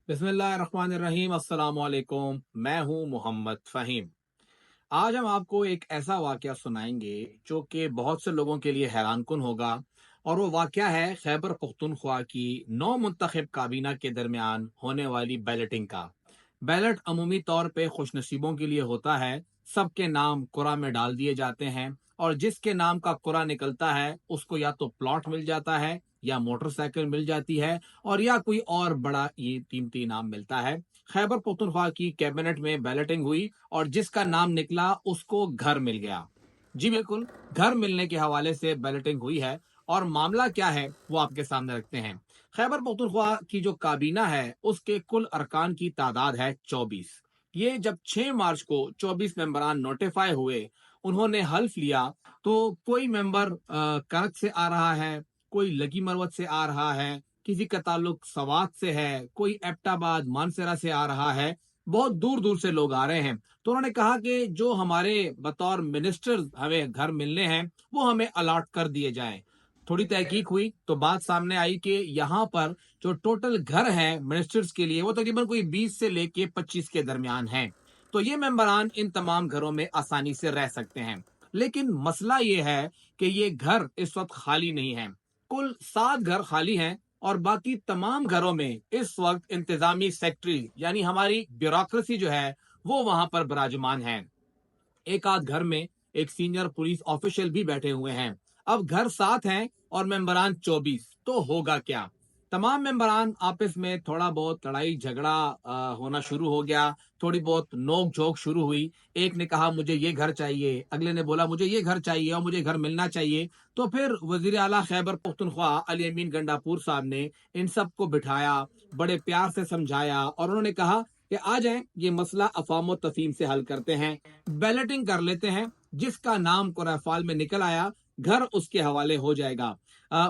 बिस्मिल्लाहिर्रहमानिर्रहीम। अस्सलाम वालेकुम। मैं हूं मोहम्मद फ़हीम। आज हम आपको एक ऐसा वाक़या सुनाएंगे जो कि बहुत से लोगों के लिए हैरानकुन होगा। और वो वाक़या है खैबर पख्तूनख्वा की नौ मुंतखब काबीना के दरमियान होने वाली बैलेटिंग का। बैलेट अमूमी तौर पे खुशनसीबों के लिए होता है। सबके नाम कुरा में डाल दिए जाते हैं और जिसके नाम का कुरा निकलता है उसको या तो प्लॉट मिल जाता है या मोटरसाइकिल मिल जाती है और या कोई और बड़ा ये कीमती इनाम मिलता है। खैबर पख्तूनख्वा की कैबिनेट में बैलेटिंग हुई और जिसका नाम निकला उसको घर मिल गया। जी बिल्कुल, घर मिलने के हवाले से बैलेटिंग हुई है। और मामला क्या है वो आपके सामने रखते हैं। खैबर पख्तूनख्वा की जो काबीना है उसके कुल अरकान की तादाद है 24। ये जब 6 मार्च को 24 मेंबरान नोटिफाई हुए, उन्होंने हल्फ लिया। तो कोई मेंबर करक से आ रहा है, कोई लगी मरवत से आ रहा है, किसी का ताल्लुक सवात से है, कोई एबटाबाद मानसरा से आ रहा है। बहुत दूर दूर से लोग आ रहे हैं। तो उन्होंने कहा कि जो हमारे बतौर मिनिस्टर हमें घर मिलने हैं वो हमें अलॉट कर दिए जाएं। थोड़ी तहकीक हुई तो बात सामने आई कि यहाँ पर जो टोटल घर हैं मिनिस्टर्स के लिए वो तकरीबन कोई 20 से लेके 25 के दरमियान हैं। तो ये मेंबरान इन तमाम घरों में आसानी से रह सकते हैं। लेकिन मसला ये है कि ये घर इस वक्त खाली नहीं है। कुल 7 घर खाली हैं और बाकी तमाम घरों में इस वक्त इंतजामी सेक्रेटरी यानी हमारी ब्यूरोक्रेसी जो है वो वहां पर विराजमान है। एक आध घर में एक सीनियर पुलिस ऑफिशियल भी बैठे हुए हैं। अब घर 7 हैं और मेंबरान 24, तो होगा क्या? तमाम मेंबरान आपस में थोड़ा बहुत लड़ाई झगड़ा होना शुरू हो गया। थोड़ी बहुत नोक झोंक शुरू हुई। एक ने कहा मुझे ये घर चाहिए, अगले ने बोला मुझे ये घर चाहिए और मुझे घर मिलना चाहिए। तो फिर वजीर आला खैबर पख्तूनख्वा अली अमीन गंडापुर साहब ने इन सबको बिठाया, बड़े प्यार से समझाया और उन्होंने कहा कि आ जाएं, ये मसला अफाम तफीम से हल करते हैं, बैलेटिंग कर लेते हैं। जिसका नाम कुरैफाल में निकल आया घर उसके हवाले हो जाएगा।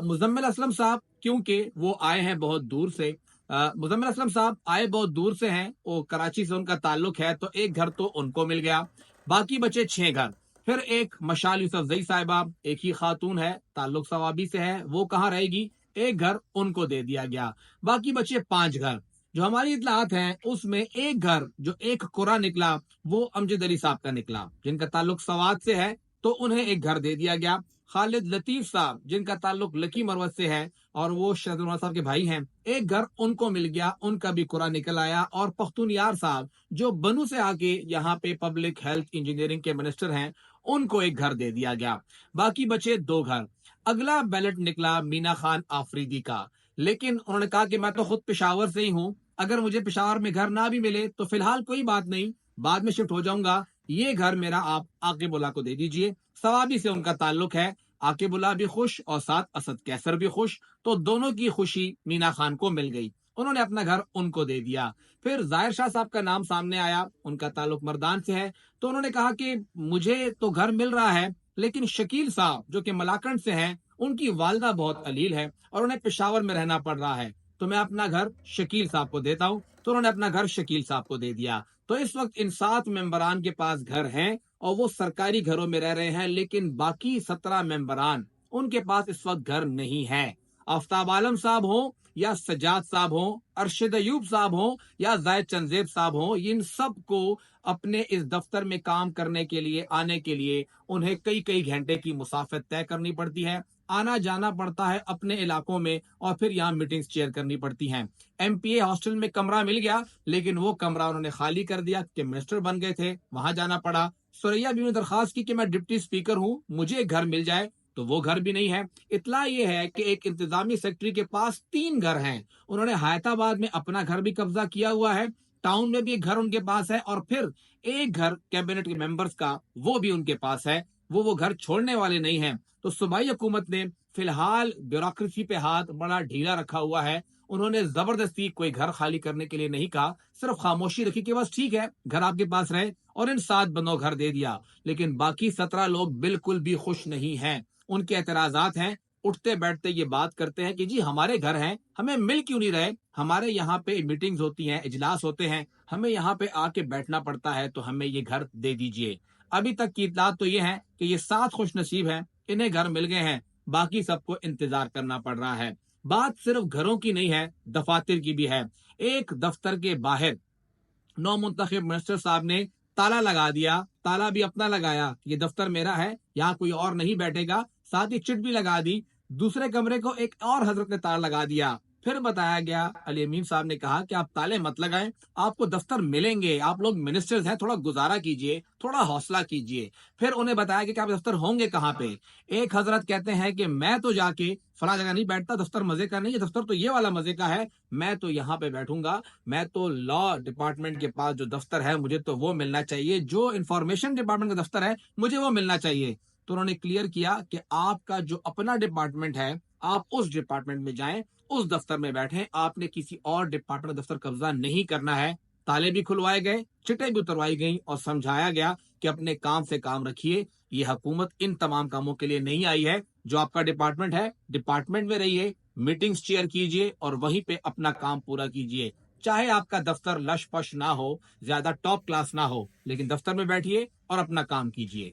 मुजम्मिल असलम साहब क्योंकि वो आए हैं बहुत दूर से, मुजम्मिल असलम साहब आए बहुत दूर से हैं, वो कराची से उनका ताल्लुक है, तो एक घर तो उनको मिल गया। बाकी बचे 6 घर। फिर एक मशाल यूसुफजई साहिबा, एक ही खातून है, ताल्लुक सवाबी से है, वो कहाँ रहेगी, एक घर उनको दे दिया गया। बाकी बचे 5 घर। जो हमारी इतलात हैं उसमें एक घर जो एक कुरा निकला वो अमजद अली साहब का निकला, जिनका ताल्लुक सवात से है, तो उन्हें एक घर दे दिया गया। खालिद लतीफ साहब जिनका ताल्लुक लकी मरवत से है और वो शहदुल्ला साहब के भाई हैं, एक घर उनको मिल गया, उनका भी कुरा निकल आया। और पख्तून यार साहब जो बनू से आके यहाँ पे पब्लिक हेल्थ इंजीनियरिंग के मिनिस्टर हैं, उनको एक घर दे दिया गया। बाकी बचे 2 घर। अगला बैलेट निकला मीना खान आफरीदी का। लेकिन उन्होंने कहा कि मैं तो खुद पेशावर से ही हूँ, अगर मुझे पेशावर में घर ना भी मिले तो फिलहाल कोई बात नहीं, बाद में शिफ्ट हो जाऊंगा। ये घर मेरा आप आकिबुल्ला को दे दीजिए। सवाबी से उनका ताल्लुक है। आकिबुल्ला भी खुश और साथ असद कैसर भी खुश, तो दोनों की खुशी मीना खान को मिल गई। उन्होंने अपना घर उनको दे दिया। फिर जाहिर शाह साहब का नाम सामने आया, उनका ताल्लुक मर्दान से है। तो उन्होंने कहा कि मुझे तो घर मिल रहा है, लेकिन शकील साहब जो कि मलाकंड से हैं, उनकी वालदा बहुत अलील है और उन्हें पेशावर में रहना पड़ रहा है, तो मैं अपना घर शकील साहब को देता हूं। तो उन्होंने अपना घर शकील साहब को दे दिया। तो इस वक्त इन 7 मेंबरान के पास घर हैं और वो सरकारी घरों में रह रहे हैं, लेकिन बाकी 17 मेंबरान उनके पास इस वक्त घर नहीं है। आफ्ताब आलम साहब हो या सजाद साहब हो, अरशद अयूब साहब हो या जायद चंदेब साहब हो, इन सब को अपने इस दफ्तर में काम करने के लिए आने के लिए उन्हें कई कई घंटे की मुसाफत तय करनी पड़ती है। आना जाना पड़ता है अपने इलाकों में और फिर यहाँ मीटिंग्स चेयर करनी पड़ती हैं। एमपीए हॉस्टल में कमरा मिल गया, लेकिन वो कमरा उन्होंने खाली कर दिया कि मिनिस्टर बन गए थे, वहां जाना पड़ा। सुरैया बीवी ने दरखास्त की कि मैं डिप्टी स्पीकर हूं, मुझे एक घर मिल जाए, तो वो घर भी नहीं है। इतला ये है कि एक इंतजामी सेक्रेटरी के पास 3 घर हैं। उन्होंने हैदराबाद में अपना घर भी कब्जा किया हुआ है, टाउन में भी एक घर उनके पास है और फिर एक घर कैबिनेट के मेंबर्स का वो भी उनके पास है। वो घर छोड़ने वाले नहीं हैं। तो सूबाई हुकूमत ने फिलहाल ब्यूरोक्रेसी पे हाथ बड़ा ढीला रखा हुआ है। उन्होंने जबरदस्ती कोई घर खाली करने के लिए नहीं कहा, सिर्फ खामोशी रखी कि बस ठीक है घर आपके पास रहे, और इन 7 बंदों घर दे दिया। लेकिन बाकी 17 लोग बिल्कुल भी खुश नहीं हैं। उनके एतराजात हैं, उठते बैठते ये बात करते हैं कि जी हमारे घर हैं, हमें मिल क्यों नहीं रहे, हमारे यहाँ पे मीटिंग्स होती हैं, इजलास होते हैं, हमें यहाँ पे आके बैठना पड़ता है, तो हमें ये घर दे दीजिए। अभी तक की इतलात तो ये है कि ये 7 खुश नसीब हैं, इन्हें घर मिल गए हैं, बाकी सबको इंतजार करना पड़ रहा है। بات صرف گھروں کی نہیں ہے، دفاتر کی بھی ہے۔ ایک دفتر کے باہر نو منتخب منسٹر صاحب نے تالا لگا دیا، تالا بھی اپنا لگایا، یہ دفتر میرا ہے، یہاں کوئی اور نہیں بیٹھے گا، ساتھ ہی چٹ بھی لگا دی۔ دوسرے کمرے کو ایک اور حضرت نے تالا لگا دیا۔ پھر بتایا گیا، علی امین صاحب نے کہا کہ آپ تالے مت لگائیں، آپ کو دفتر ملیں گے، آپ لوگ منسٹرز ہیں، تھوڑا گزارا کیجئے، تھوڑا حوصلہ کیجئے۔ پھر انہیں بتایا گیا کہ آپ دفتر ہوں گے کہاں پہ۔ ایک حضرت کہتے ہیں کہ میں تو جا کے فلاں جگہ نہیں بیٹھتا، دفتر مزے کا نہیں ہے، دفتر تو یہ والا مزے کا ہے، میں تو یہاں پہ بیٹھوں گا، میں تو لا ڈپارٹمنٹ کے پاس جو دفتر ہے مجھے تو وہ ملنا چاہیے، جو انفارمیشن ڈپارٹمنٹ کا دفتر ہے مجھے وہ ملنا چاہیے۔ تو انہوں نے کلیئر کیا کہ آپ کا جو اپنا ڈپارٹمنٹ ہے، آپ اس ڈپارٹمنٹ میں جائیں، اس دفتر میں بیٹھیں، آپ نے کسی اور ڈپارٹمنٹ کا دفتر قبضہ نہیں کرنا ہے۔ تالے بھی کھلوائے گئے، چٹیں بھی اتروائی گئیں اور سمجھایا گیا کہ اپنے کام سے کام رکھیے، یہ حکومت ان تمام کاموں کے لیے نہیں آئی ہے، جو آپ کا ڈپارٹمنٹ ہے ڈپارٹمنٹ میں رہیے، میٹنگز چیئر کیجئے اور وہیں پہ اپنا کام پورا کیجئے۔ چاہے آپ کا دفتر لش پش نہ ہو، زیادہ ٹاپ کلاس نہ ہو، لیکن دفتر میں بیٹھیے اور اپنا کام کیجئے۔